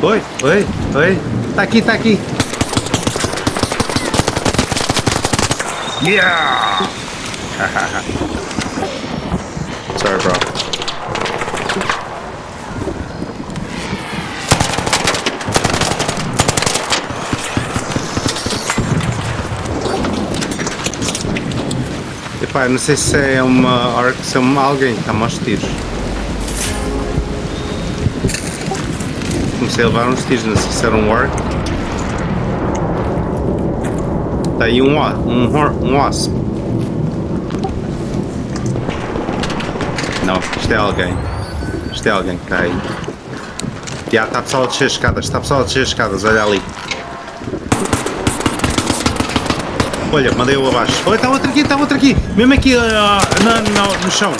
Oi, oi, oi. Tá aqui, tá aqui. Yeah! Sorry, bro. Epá, não sei se é uma hora que se é alguém que está aos tiros. Comecei a levar uns tiros, não sei se era um orc. Está aí um wasp. Não, isto é alguém. Isto é alguém que está aí. Já está pessoal a descer as escadas, está pessoal a descer as escadas, olha ali. Olha, mandei-o abaixo. Olha, está outro aqui, mesmo aqui no chão.